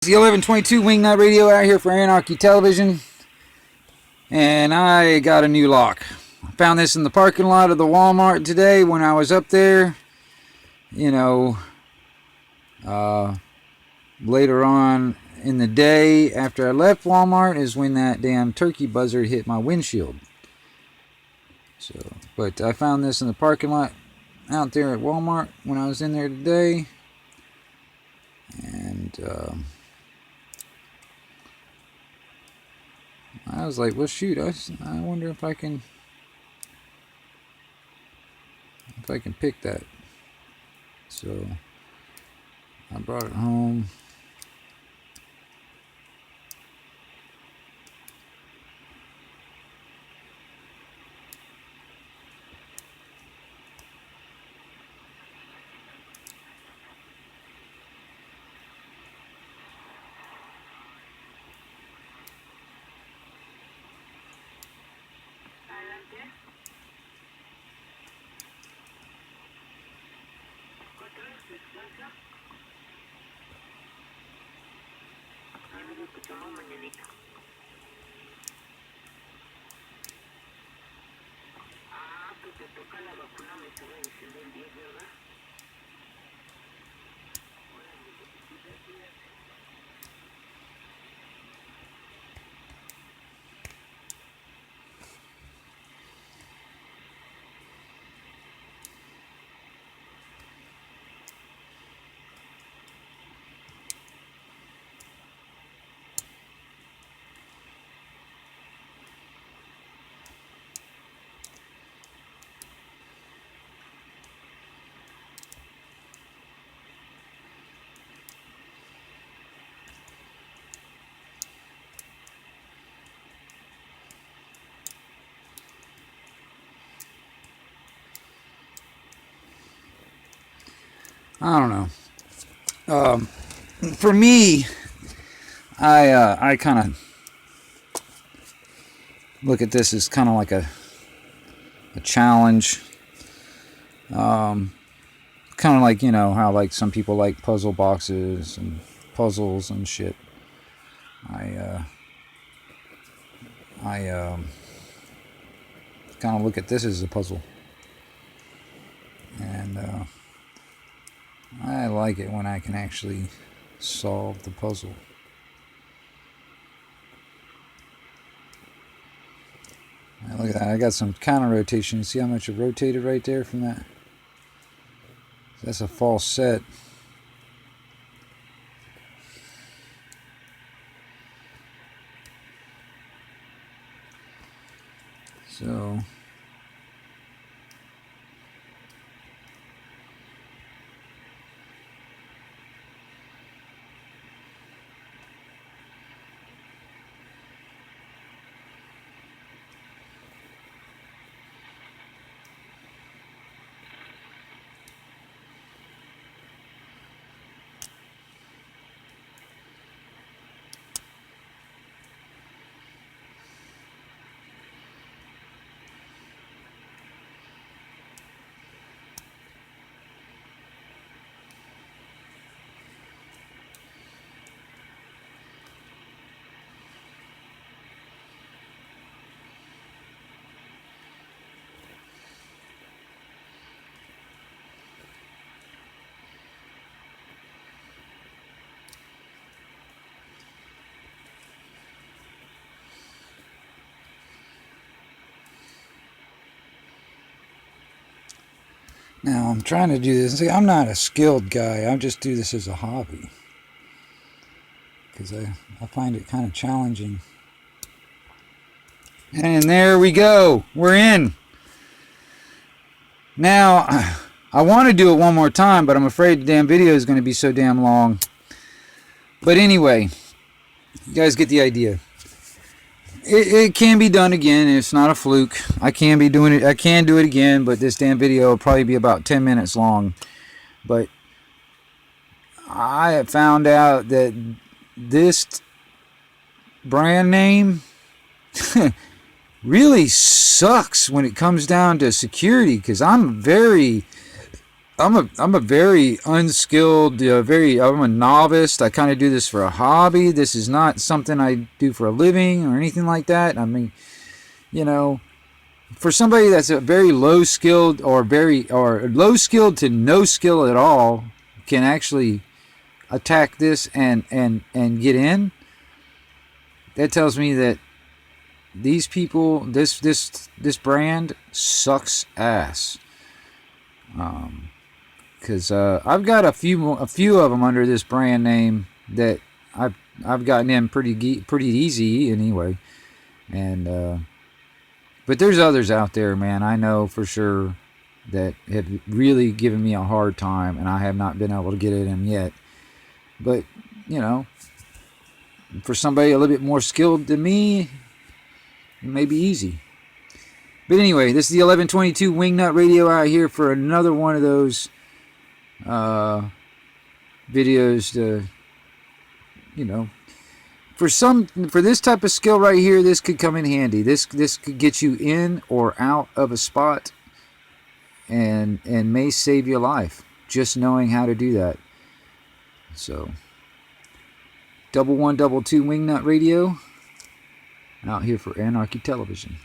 The 1122 Wingnut Radio out here for Anarchy Television, and I got a new lock. I found this in the parking lot of the Walmart today when I was up there. You know, later on in the day after I left Walmart is when that damn turkey buzzard hit my windshield. But I found this in the parking lot out there at Walmart when I was in there today, and I was like, well, shoot, I wonder if I can pick that. So I brought it home. I don't know. For me, I kind of look at this as kind of like a challenge. Kind of like, you know, how like some people like puzzle boxes and puzzles and shit. I kind of look at this as a puzzle. And I like it when I can actually solve the puzzle. Look at that, I got some counter rotation. See how much it rotated right there from that? That's a false set. So now I'm trying to do this. See, I'm not a skilled guy. I just do this as a hobby. Because I find it kind of challenging. And there we go. We're in. Now, I want to do it one more time, but I'm afraid the damn video is going to be so damn long. But anyway, you guys get the idea. It can be done again. It's not a fluke. I can do it again, but this damn video will probably be about 10 minutes long. But I found out that this brand name really sucks when it comes down to security, because I'm very I'm a very unskilled, I'm a novice. I kind of do this for a hobby. This is not something I do for a living or anything like that. I mean, you know, for somebody that's a very low skilled or low skilled to no skill at all can actually attack this and get in. That tells me that these people, this brand sucks ass. Because I've got a few of them under this brand name that I've gotten in pretty easy anyway, and but there's others out there, man. I know for sure that have really given me a hard time, and I have not been able to get it in yet. But you know, for somebody a little bit more skilled than me, it may be easy. But anyway, this is the 1122 Wingnut Radio out here for another one of those videos to, you know, for this type of skill right here, this could come in handy. This could get you in or out of a spot and may save your life, just knowing how to do that. So 1122 Wingnut Radio out here for Anarchy Television.